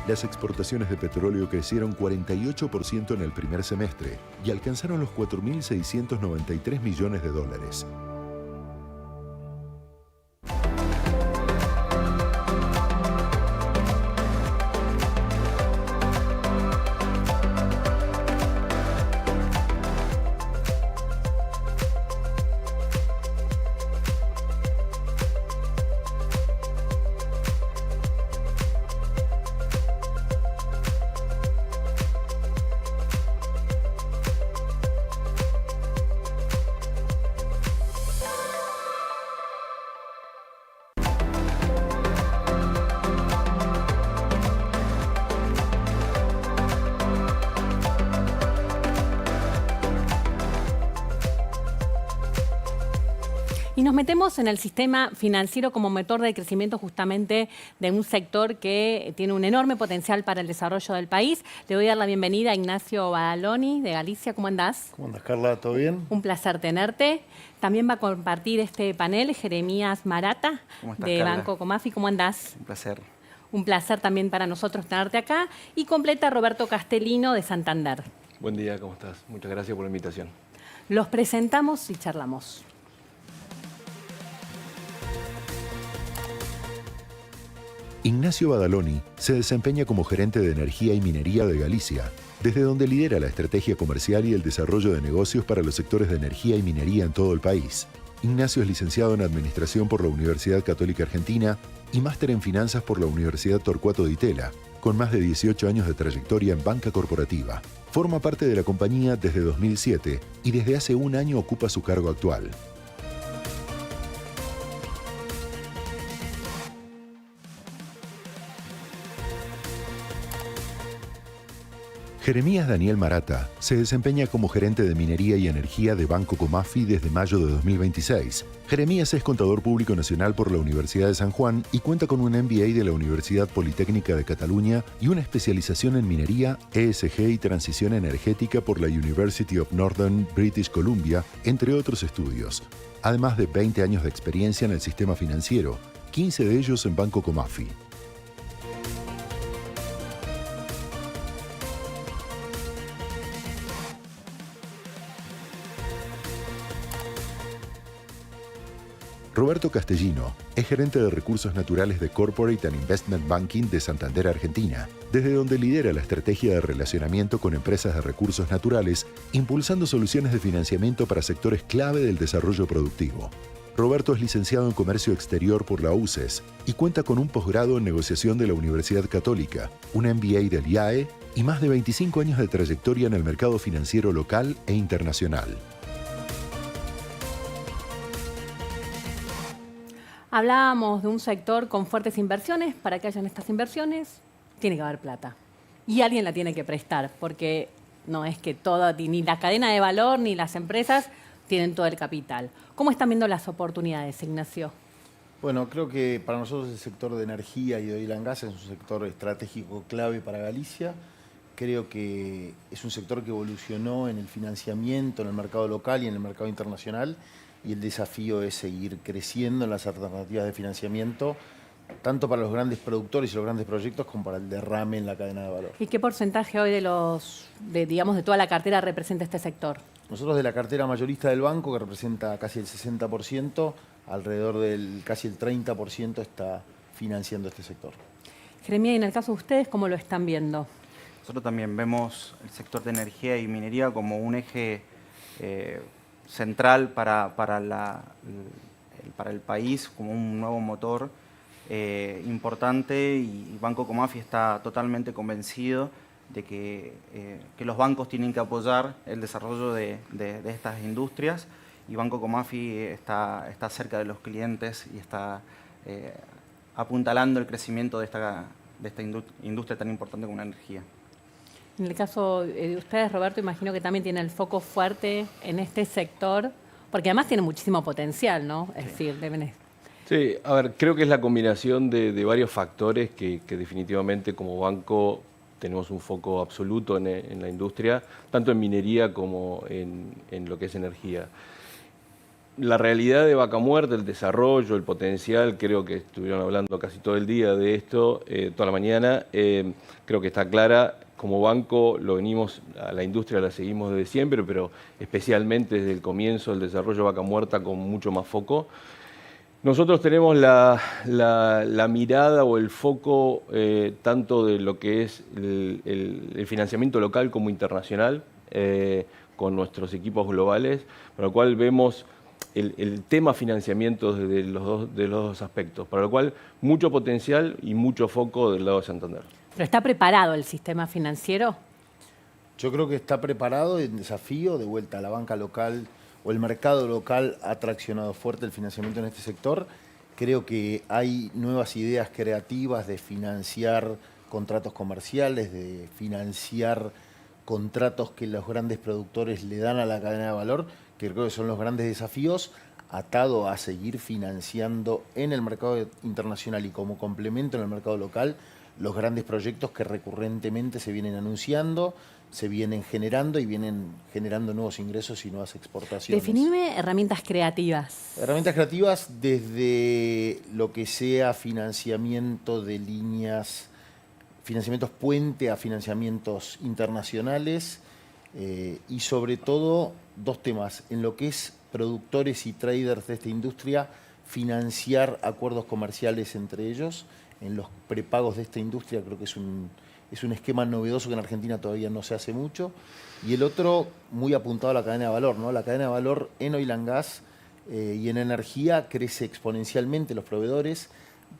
Las exportaciones de petróleo crecieron 48% en el primer semestre y alcanzaron los 4.693 millones de dólares. Y nos metemos en el sistema financiero como motor de crecimiento justamente de un sector que tiene un enorme potencial para el desarrollo del país. Le voy a dar la bienvenida a Ignacio Badaloni de Galicia. ¿Cómo andás? ¿Cómo andás, Carla? ¿Todo bien? Un placer tenerte. También va a compartir este panel Jeremías Marata de Carla? Banco Comafi. ¿Cómo andás? Un placer. Un placer también para nosotros tenerte acá. Y completa Roberto Castellino de Santander. Buen día, ¿cómo estás? Muchas gracias por la invitación. Los presentamos y charlamos. Ignacio Badaloni se desempeña como gerente de energía y minería de Galicia, desde donde lidera la estrategia comercial y el desarrollo de negocios para los sectores de energía y minería en todo el país. Ignacio es licenciado en Administración por la Universidad Católica Argentina y máster en Finanzas por la Universidad Torcuato Di Tella, con más de 18 años de trayectoria en banca corporativa. Forma parte de la compañía desde 2007 y desde hace un año ocupa su cargo actual. Jeremías Daniel Marata se desempeña como gerente de minería y energía de Banco Comafi desde mayo de 2026. Jeremías es contador público nacional por la Universidad de San Juan y cuenta con un MBA de la Universidad Politécnica de Cataluña y una especialización en minería, ESG y transición energética por la University of Northern British Columbia, entre otros estudios. Además de 20 años de experiencia en el sistema financiero, 15 de ellos en Banco Comafi. Roberto Castellino es gerente de recursos naturales de Corporate and Investment Banking de Santander, Argentina, desde donde lidera la estrategia de relacionamiento con empresas de recursos naturales, impulsando soluciones de financiamiento para sectores clave del desarrollo productivo. Roberto es licenciado en Comercio Exterior por la UCES y cuenta con un posgrado en negociación de la Universidad Católica, un MBA del IAE y más de 25 años de trayectoria en el mercado financiero local e internacional. Hablábamos de un sector con fuertes inversiones. Para que hayan estas inversiones, tiene que haber plata. Y alguien la tiene que prestar, porque no es que todo, ni la cadena de valor, ni las empresas tienen todo el capital. ¿Cómo están viendo las oportunidades, Ignacio? Bueno, creo que para nosotros el sector de energía y de oil and gas es un sector estratégico clave para Galicia. Creo que es un sector que evolucionó en el financiamiento, en el mercado local y en el mercado internacional. Y el desafío es seguir creciendo en las alternativas de financiamiento, tanto para los grandes productores y los grandes proyectos como para el derrame en la cadena de valor. ¿Y qué porcentaje hoy de toda la cartera representa este sector? Nosotros de la cartera mayorista del banco, que representa casi el 60%, alrededor del casi el 30% está financiando este sector. Jeremías, en el caso de ustedes, ¿cómo lo están viendo? Nosotros también vemos el sector de energía y minería como un eje central para el país, como un nuevo motor importante, y Banco Comafi está totalmente convencido de que los bancos tienen que apoyar el desarrollo de estas industrias, y Banco Comafi está cerca de los clientes y está apuntalando el crecimiento de esta industria tan importante como la energía. En el caso de ustedes, Roberto, imagino que también tiene el foco fuerte en este sector, porque además tiene muchísimo potencial, ¿no? Es decir, deben... Sí, a ver, creo que es la combinación de varios factores que definitivamente como banco tenemos un foco absoluto en la industria, tanto en minería como en lo que es energía. la realidad de Vaca Muerta, el desarrollo, el potencial, creo que estuvieron hablando casi todo el día de esto, toda la mañana, creo que está clara. Como banco lo venimos, a la industria la seguimos desde siempre, pero especialmente desde el comienzo del desarrollo de Vaca Muerta con mucho más foco. Nosotros tenemos la mirada o el foco tanto de lo que es el financiamiento local como internacional, con nuestros equipos globales, para lo cual vemos el tema financiamiento desde los dos aspectos, para lo cual mucho potencial y mucho foco del lado de Santander. ¿Pero está preparado el sistema financiero? Yo creo que está preparado el desafío de vuelta a la banca local o el mercado local ha traccionado fuerte el financiamiento en este sector. Creo que hay nuevas ideas creativas de financiar contratos comerciales, de financiar contratos que los grandes productores le dan a la cadena de valor, que creo que son los grandes desafíos, atado a seguir financiando en el mercado internacional y como complemento en el mercado local los grandes proyectos que recurrentemente se vienen anunciando, se vienen generando y vienen generando nuevos ingresos y nuevas exportaciones. Definime herramientas creativas. Herramientas creativas desde lo que sea financiamiento de líneas, financiamientos puente a financiamientos internacionales y sobre todo dos temas, en lo que es productores y traders de esta industria, financiar acuerdos comerciales entre ellos. En los prepagos de esta industria creo que es un esquema novedoso que en Argentina todavía no se hace mucho. Y el otro, muy apuntado a la cadena de valor, ¿no? La cadena de valor en oil and gas y en energía crece exponencialmente. Los proveedores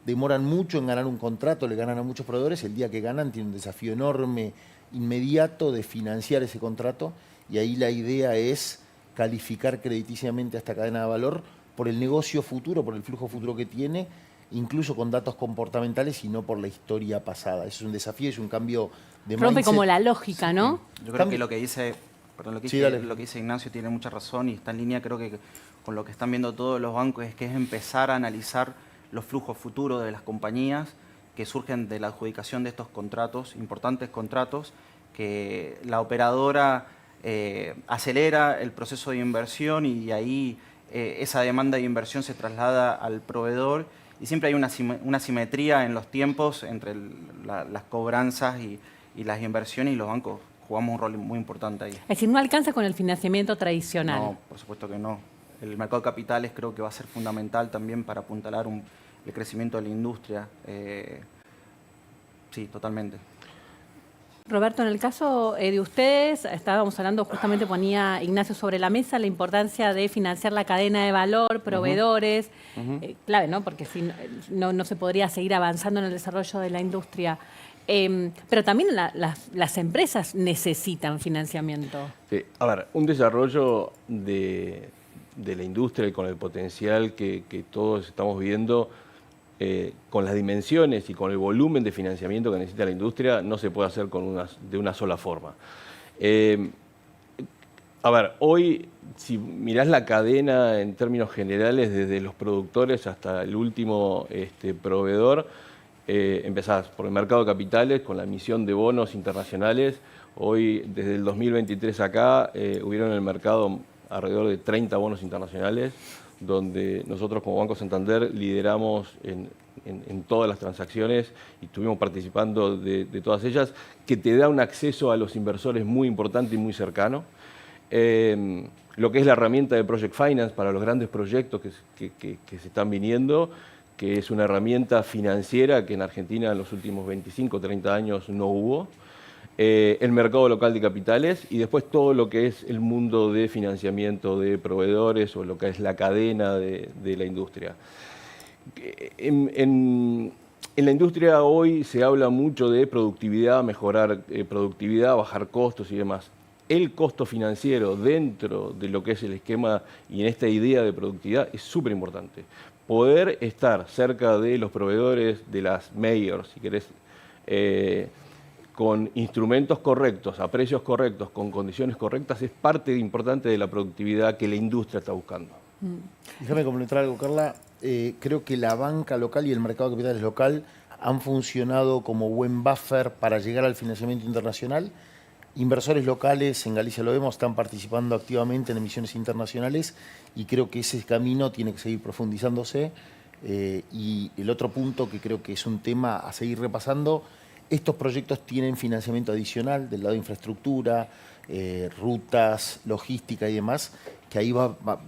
demoran mucho en ganar un contrato, le ganan a muchos proveedores. El día que ganan tienen un desafío enorme, inmediato, de financiar ese contrato. Y ahí la idea es calificar crediticiamente a esta cadena de valor por el negocio futuro, por el flujo futuro que tiene, incluso con datos comportamentales y no por la historia pasada. Eso es un desafío, es un cambio de Rompe mindset. como la lógica, ¿no? Yo creo que lo que dice, perdón, lo que Sí, dice, dale. lo que dice Ignacio tiene mucha razón y está en línea, creo que con lo que están viendo todos los bancos, es que es empezar a analizar los flujos futuros de las compañías que surgen de la adjudicación de estos contratos, importantes contratos, que la operadora acelera el proceso de inversión y ahí esa demanda de inversión se traslada al proveedor. Y siempre hay una simetría en los tiempos entre las cobranzas y las inversiones, y los bancos jugamos un rol muy importante ahí. Es decir, no alcanza con el financiamiento tradicional. No, por supuesto que no. El mercado de capitales creo que va a ser fundamental también para apuntalar el crecimiento de la industria. Sí, totalmente. Roberto, en el caso de ustedes, estábamos hablando, justamente ponía Ignacio sobre la mesa la importancia de financiar la cadena de valor, proveedores, clave, ¿no? Porque si no se podría seguir avanzando en el desarrollo de la industria. Pero también las empresas necesitan financiamiento. Sí. A ver, un desarrollo de la industria y con el potencial que todos estamos viendo, con las dimensiones y con el volumen de financiamiento que necesita la industria, no se puede hacer de una sola forma. A ver, hoy, si mirás la cadena en términos generales, desde los productores hasta el último proveedor, empezás por el mercado de capitales con la emisión de bonos internacionales. Hoy, desde el 2023 acá, hubieron en el mercado alrededor de 30 bonos internacionales, donde nosotros como Banco Santander lideramos en todas las transacciones y estuvimos participando de todas ellas, que te da un acceso a los inversores muy importante y muy cercano. Lo que es la herramienta de Project Finance para los grandes proyectos que se están viniendo, que es una herramienta financiera que en Argentina en los últimos 25 o 30 años no hubo. El mercado local de capitales y después todo lo que es el mundo de financiamiento de proveedores o lo que es la cadena de la industria. En la industria hoy se habla mucho de productividad, mejorar productividad, bajar costos y demás. El costo financiero dentro de lo que es el esquema y en esta idea de productividad es súper importante. Poder estar cerca de los proveedores, de las mayors, si querés, con instrumentos correctos, a precios correctos, con condiciones correctas, es parte importante de la productividad que la industria está buscando. Déjame complementar algo, Carla. Creo que la banca local y el mercado de capitales local han funcionado como buen buffer para llegar al financiamiento internacional Inversores locales, en Galicia lo vemos, están participando activamente en emisiones internacionales y creo que ese camino tiene que seguir profundizándose. Y el otro punto que creo que es un tema a seguir repasando, estos proyectos tienen financiamiento adicional del lado de infraestructura, rutas, logística y demás, que ahí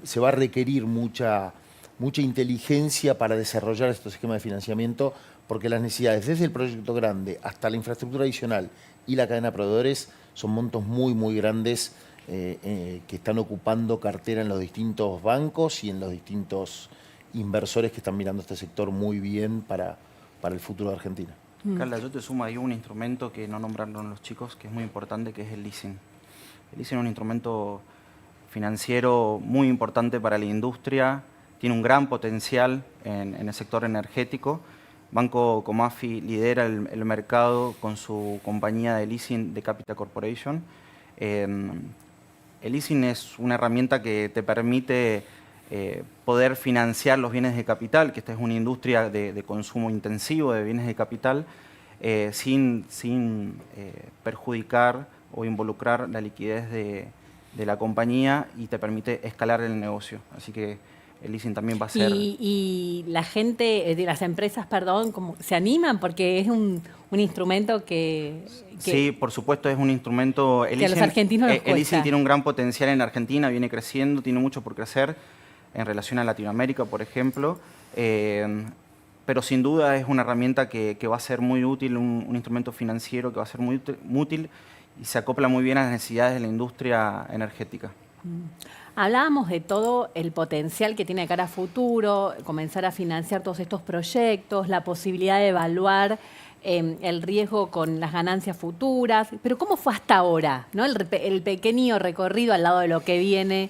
se va a requerir mucha inteligencia para desarrollar estos esquemas de financiamiento, porque las necesidades desde el proyecto grande hasta la infraestructura adicional y la cadena de proveedores son montos muy, muy grandes que están ocupando cartera en los distintos bancos y en los distintos inversores que están mirando este sector muy bien para el futuro de Argentina. Carla, yo te sumo ahí un instrumento que no nombraron los chicos, que es muy importante, que es el leasing. El leasing es un instrumento financiero muy importante para la industria, tiene un gran potencial en el sector energético. Banco Comafi lidera el mercado con su compañía de leasing de Capital Corporation. El leasing es una herramienta que te permite poder financiar los bienes de capital, que esta es una industria de consumo intensivo de bienes de capital, sin perjudicar o involucrar la liquidez de la compañía, y te permite escalar el negocio. Así que el leasing también va a ser... Y la gente, de las empresas, perdón, como, ¿se animan? Porque es un instrumento que... Sí, por supuesto, es un instrumento... Que a los argentinos les el leasing cuesta. tiene un gran potencial en Argentina, viene creciendo, tiene mucho por crecer en relación a Latinoamérica, por ejemplo. Pero sin duda es una herramienta que va a ser muy útil, un instrumento financiero que va a ser muy útil y se acopla muy bien a las necesidades de la industria energética. Hablábamos de todo el potencial que tiene de cara a futuro, comenzar a financiar todos estos proyectos, la posibilidad de evaluar el riesgo con las ganancias futuras. Pero ¿cómo fue hasta ahora, ¿no? El pequeño recorrido al lado de lo que viene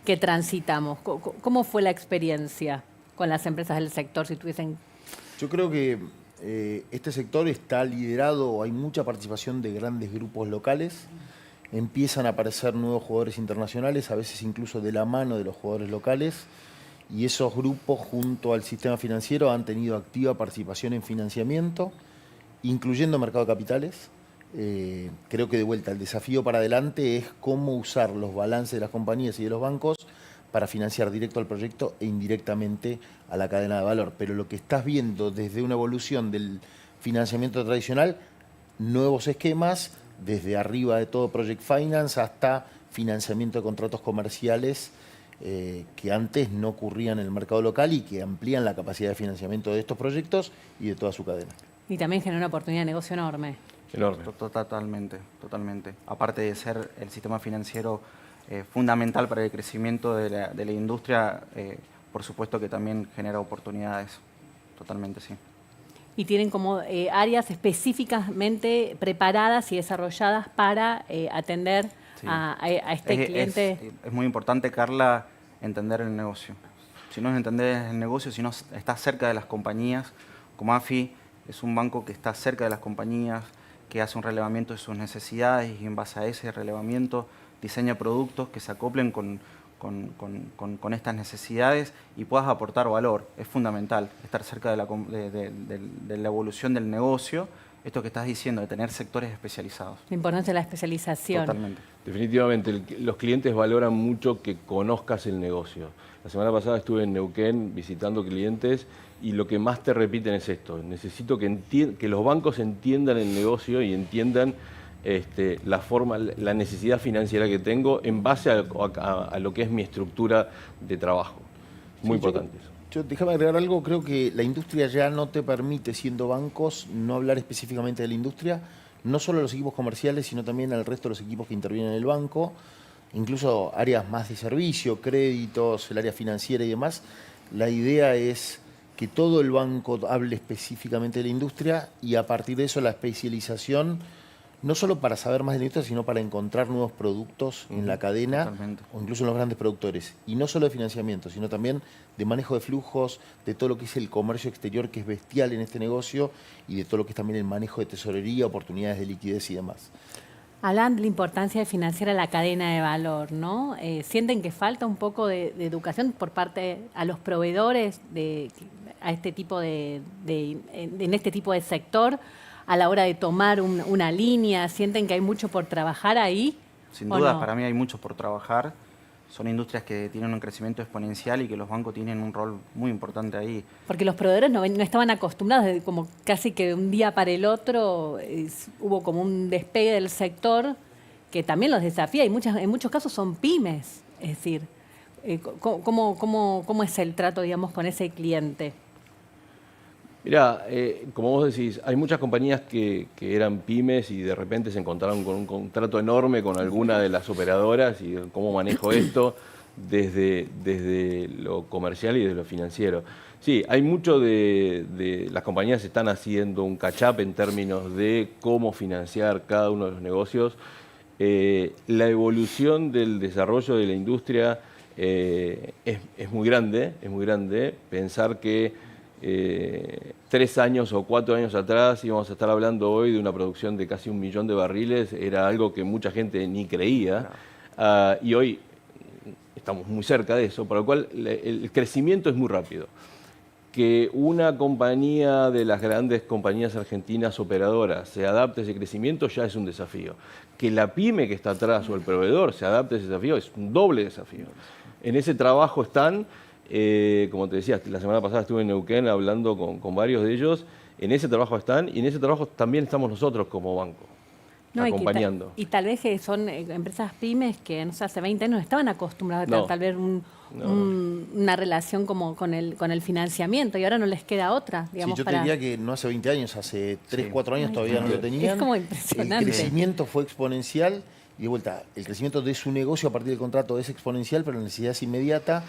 que transitamos. ¿Cómo fue la experiencia con las empresas del sector, si tuviesen...? Yo creo que este sector está liderado, hay mucha participación de grandes grupos locales, empiezan a aparecer nuevos jugadores internacionales, a veces incluso de la mano de los jugadores locales, y esos grupos junto al sistema financiero han tenido activa participación en financiamiento, incluyendo mercado de capitales. Creo que de vuelta el desafío para adelante es cómo usar los balances de las compañías y de los bancos para financiar directo al proyecto e indirectamente a la cadena de valor. Pero lo que estás viendo desde una evolución del financiamiento tradicional, nuevos esquemas, desde arriba de todo Project Finance hasta financiamiento de contratos comerciales que antes no ocurrían en el mercado local y que amplían la capacidad de financiamiento de estos proyectos y de toda su cadena. Y también genera una oportunidad de negocio enorme. Enorme. Totalmente, totalmente. Aparte de ser el sistema financiero fundamental para el crecimiento de la industria, por supuesto que también genera oportunidades. Totalmente, sí. Y tienen como áreas específicamente preparadas y desarrolladas para atender sí. a este cliente. Es muy importante, Carla, entender el negocio. Si no entender el negocio, si no estás cerca de las compañías, Comafi es un banco que está cerca de las compañías, que hace un relevamiento de sus necesidades y en base a ese relevamiento diseña productos que se acoplen con estas necesidades y puedas aportar valor. Es fundamental estar cerca de la evolución del negocio, esto que estás diciendo, de tener sectores especializados. La importancia de la especialización. Totalmente. Definitivamente, los clientes valoran mucho que conozcas el negocio. La semana pasada estuve en Neuquén visitando clientes y lo que más te repiten es esto. Necesito que los bancos entiendan el negocio y entiendan la necesidad financiera que tengo en base a lo que es mi estructura de trabajo. Muy importante eso. Déjame agregar algo, creo que la industria ya no te permite, siendo bancos, no hablar específicamente de la industria, no solo a los equipos comerciales, sino también al resto de los equipos que intervienen en el banco, incluso áreas más de servicio, créditos, el área financiera y demás. La idea es que todo el banco hable específicamente de la industria y a partir de eso la especialización, no solo para saber más de la industria, sino para encontrar nuevos productos en la cadena. Totalmente. O incluso en los grandes productores. Y no solo de financiamiento, sino también de manejo de flujos, de todo lo que es el comercio exterior, que es bestial en este negocio, y de todo lo que es también el manejo de tesorería, oportunidades de liquidez y demás. Hablan de la importancia de financiar a la cadena de valor, ¿no? ¿Sienten que falta un poco de educación por parte a los proveedores en este tipo de sector? a la hora de tomar una línea? ¿Sienten que hay mucho por trabajar ahí? Sin ¿O duda, no? para mí hay mucho por trabajar. Son industrias que tienen un crecimiento exponencial y que los bancos tienen un rol muy importante ahí. Porque los proveedores no estaban acostumbrados, como casi que de un día para el otro hubo como un despegue del sector que también los desafía y en muchos casos son pymes. Es decir, ¿cómo es el trato, digamos, con ese cliente? Mirá, como vos decís, hay muchas compañías que eran pymes y de repente se encontraron con un contrato enorme con alguna de las operadoras y cómo manejo esto desde lo comercial y desde lo financiero. Sí, hay mucho de las compañías están haciendo un catch-up en términos de cómo financiar cada uno de los negocios. La evolución del desarrollo de la industria es muy grande. Pensar que 3 años o 4 años atrás íbamos a estar hablando hoy de una producción de casi 1 millón de barriles, era algo que mucha gente ni creía. Y hoy estamos muy cerca de eso, por lo cual el crecimiento es muy rápido. Que una compañía de las grandes compañías argentinas operadoras se adapte a ese crecimiento ya es un desafío. Que la pyme que está atrás o el proveedor se adapte a ese desafío es un doble desafío. En ese trabajo están, como te decía, la semana pasada estuve en Neuquén hablando con varios de ellos, en ese trabajo están y en ese trabajo también estamos nosotros como banco. No, Acompañando. Y tal vez que son empresas pymes que, no sé, hace 20 años no estaban acostumbradas a tal vez una relación como con el financiamiento y ahora no les queda otra, digamos, Sí, yo te diría que no hace 20 años, hace 3, 4 años todavía no lo tenían. Es como impresionante. El crecimiento fue exponencial y de vuelta, el crecimiento de su negocio a partir del contrato es exponencial, pero la necesidad es inmediata.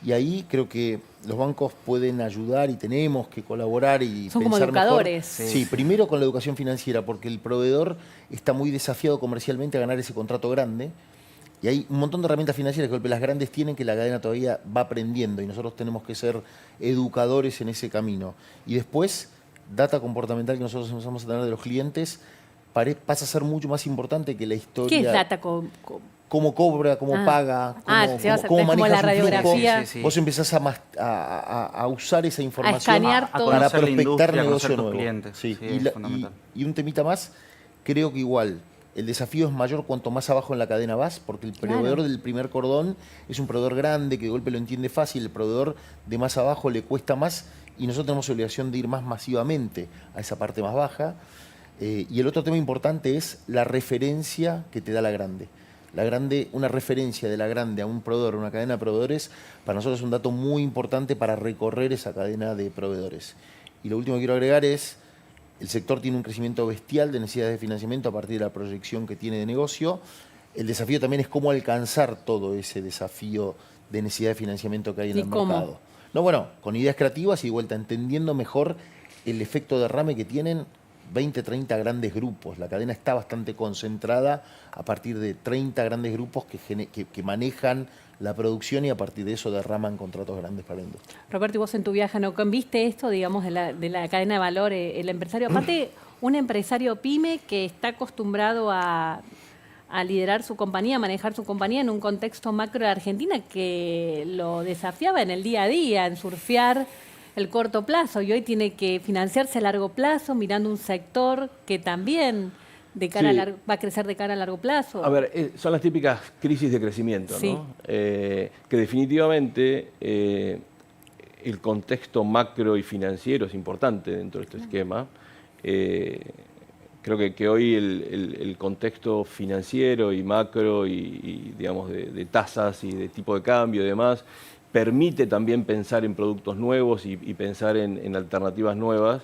Y ahí creo que los bancos pueden ayudar y tenemos que colaborar y son como pensar educadores. mejor. Sí, primero con la educación financiera, porque el proveedor está muy desafiado comercialmente a ganar ese contrato grande. Y hay un montón de herramientas financieras que las grandes tienen que la cadena todavía va aprendiendo y nosotros tenemos que ser educadores en ese camino. Y después, data comportamental que nosotros empezamos a tener de los clientes pasa a ser mucho más importante que la historia. ¿Qué es data? Cómo cobra, cómo paga, cómo como maneja la su flujo. radiografía. Sí. Vos empezás a usar esa información escanear todo. para conocer la prospectar industria, negocio conocer tus nuevo. clientes. Sí. Sí, es fundamental. Y un temita más, creo que igual el desafío es mayor cuanto más abajo en la cadena vas, porque el proveedor del primer cordón es un proveedor grande que de golpe lo entiende fácil, el proveedor de más abajo le cuesta más y nosotros tenemos obligación de ir más masivamente a esa parte más baja. Y el otro tema importante es la referencia que te da la grande. Una referencia de la grande a un proveedor, una cadena de proveedores, para nosotros es un dato muy importante para recorrer esa cadena de proveedores. Y lo último que quiero agregar es, el sector tiene un crecimiento bestial de necesidades de financiamiento a partir de la proyección que tiene de negocio. El desafío también es cómo alcanzar todo ese desafío de necesidad de financiamiento que hay en el mercado. No, bueno, con ideas creativas y de vuelta, entendiendo mejor el efecto derrame que tienen 20, 30 grandes grupos. La cadena está bastante concentrada a partir de 30 grandes grupos que manejan la producción y a partir de eso derraman contratos grandes para la industria. Roberto, y vos en tu viaje a Neuquén viste esto, digamos, de la cadena de valor, el empresario, aparte un empresario pyme que está acostumbrado a liderar su compañía, a manejar su compañía en un contexto macro de Argentina que lo desafiaba en el día a día, en surfear el corto plazo, y hoy tiene que financiarse a largo plazo, mirando un sector que también va a crecer de cara a largo plazo. A ver, son las típicas crisis de crecimiento, sí. ¿no? Que definitivamente el contexto macro y financiero es importante dentro de este esquema. Creo que hoy el contexto financiero y macro y digamos de tasas y de tipo de cambio y demás permite también pensar en productos nuevos y pensar en alternativas nuevas,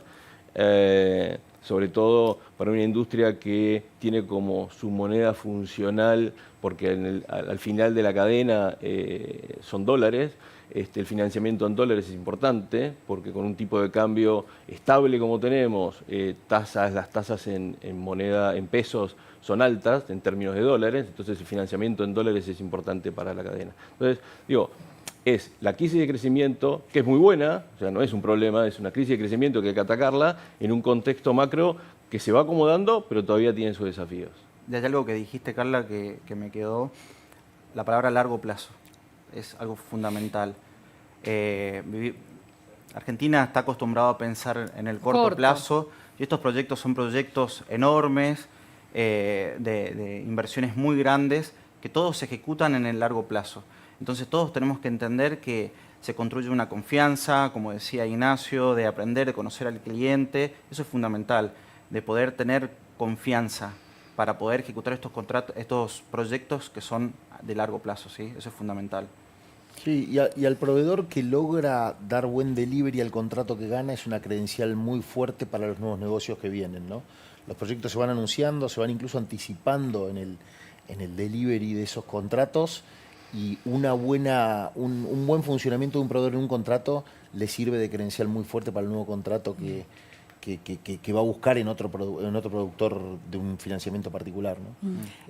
sobre todo para una industria que tiene como su moneda funcional, porque al final de la cadena son dólares. El financiamiento en dólares es importante, porque con un tipo de cambio estable como tenemos, las tasas en moneda, en pesos, son altas en términos de dólares, entonces el financiamiento en dólares es importante para la cadena. Entonces, digo, es la crisis de crecimiento, que es muy buena, o sea, no es un problema, es una crisis de crecimiento que hay que atacarla en un contexto macro que se va acomodando, pero todavía tiene sus desafíos. Y hay algo que dijiste, Carla, que me quedó, la palabra largo plazo. Es algo fundamental. Argentina está acostumbrado a pensar en el corto plazo, Y estos proyectos son proyectos enormes, de inversiones muy grandes, que todos se ejecutan en el largo plazo. Entonces todos tenemos que entender que se construye una confianza, como decía Ignacio, de aprender, de conocer al cliente. Eso es fundamental, de poder tener confianza para poder ejecutar estos proyectos que son de largo plazo, ¿sí? Eso es fundamental. Sí, y al proveedor que logra dar buen delivery al contrato que gana es una credencial muy fuerte para los nuevos negocios que vienen, ¿no? Los proyectos se van anunciando, se van incluso anticipando en el delivery de esos contratos, y un buen funcionamiento de un proveedor en un contrato le sirve de credencial muy fuerte para el nuevo contrato que va a buscar en otro productor de un financiamiento particular, ¿no?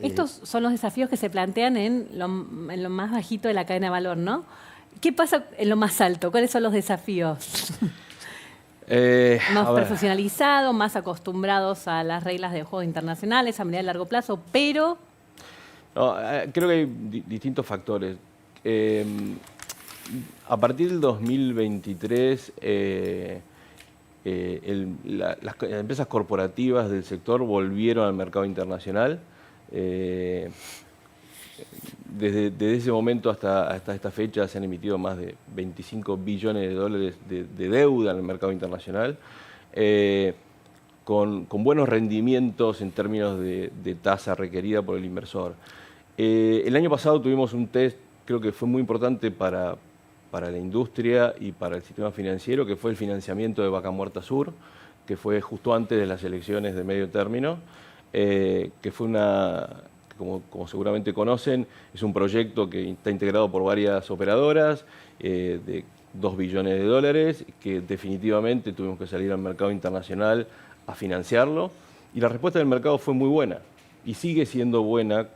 Estos son los desafíos que se plantean en lo más bajito de la cadena de valor, ¿no? ¿Qué pasa en lo más alto? ¿Cuáles son los desafíos? Más profesionalizados, más acostumbrados a las reglas de juego internacionales, a medida de largo plazo, pero... No, creo que hay distintos factores. A partir del 2023, las empresas corporativas del sector volvieron al mercado internacional. Desde ese momento hasta esta fecha se han emitido más de 25 billones de dólares de deuda en el mercado internacional, con buenos rendimientos en términos de tasa requerida por el inversor. El año pasado tuvimos un test, creo que fue muy importante para la industria y para el sistema financiero, que fue el financiamiento de Vaca Muerta Sur, que fue justo antes de las elecciones de medio término, que fue como seguramente conocen, es un proyecto que está integrado por varias operadoras, de 2 billones de dólares, que definitivamente tuvimos que salir al mercado internacional a financiarlo, y la respuesta del mercado fue muy buena, y sigue siendo buena.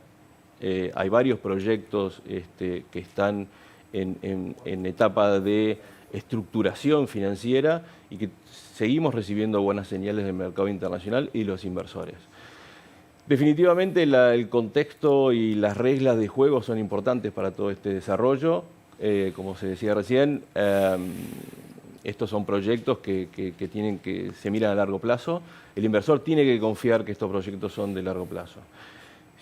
Hay varios proyectos que están en etapa de estructuración financiera y que seguimos recibiendo buenas señales del mercado internacional y los inversores. Definitivamente el contexto y las reglas de juego son importantes para todo este desarrollo. Como se decía recién, estos son proyectos que se miran a largo plazo. El inversor tiene que confiar que estos proyectos son de largo plazo.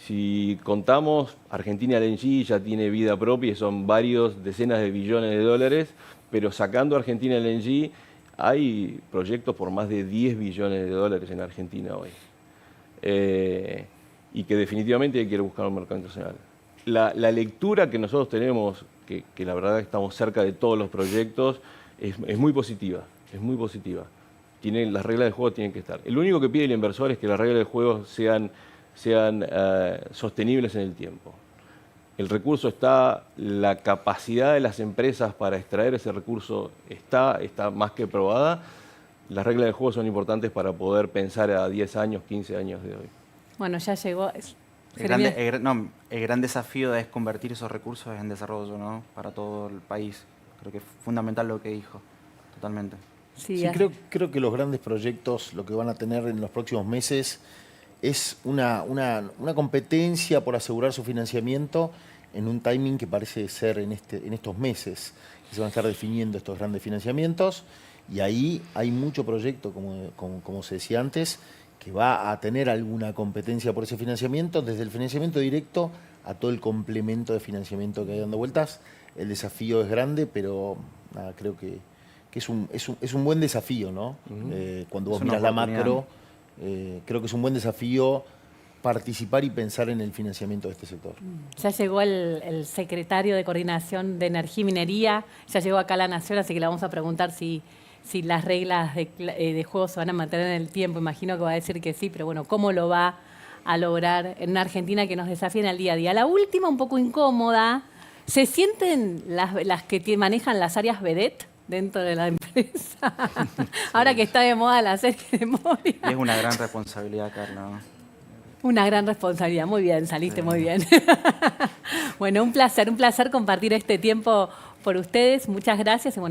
Si contamos, Argentina LNG ya tiene vida propia y son decenas de billones de dólares, pero sacando Argentina LNG hay proyectos por más de 10 billones de dólares en Argentina hoy. Y que definitivamente hay que ir a buscar un mercado internacional. La lectura que nosotros tenemos, que la verdad estamos cerca de todos los proyectos, es muy positiva, Las reglas de juego tienen que estar. El único que pide el inversor es que las reglas de juego sean sostenibles en el tiempo. El recurso está, la capacidad de las empresas para extraer ese recurso está más que probada. Las reglas de juego son importantes para poder pensar a 10 años, 15 años de hoy. Bueno, ya llegó. El gran desafío es convertir esos recursos en desarrollo, ¿no? Para todo el país. Creo que es fundamental lo que dijo, totalmente. Sí, creo que los grandes proyectos, lo que van a tener en los próximos meses, es una competencia por asegurar su financiamiento en un timing que parece ser en estos meses, que se van a estar definiendo estos grandes financiamientos, y ahí hay mucho proyecto, como se decía antes, que va a tener alguna competencia por ese financiamiento, desde el financiamiento directo a todo el complemento de financiamiento que hay dando vueltas. El desafío es grande, pero nada, creo que es un buen desafío, ¿no? Cuando vos miras la macro, creo que es un buen desafío participar y pensar en el financiamiento de este sector. Ya llegó el secretario de Coordinación de Energía y Minería, ya llegó acá a la Nación, así que le vamos a preguntar si las reglas de juego se van a mantener en el tiempo. Imagino que va a decir que sí, pero bueno, ¿cómo lo va a lograr en una Argentina que nos desafía en el día a día? La última, un poco incómoda, ¿se sienten las que manejan las áreas vedette dentro de la empresa? Ahora que está de moda la serie de Moria. Es una gran responsabilidad, Carla, ¿no? Una gran responsabilidad. Muy bien, saliste muy bien. Bueno, un placer compartir este tiempo por ustedes. Muchas gracias. Y bueno,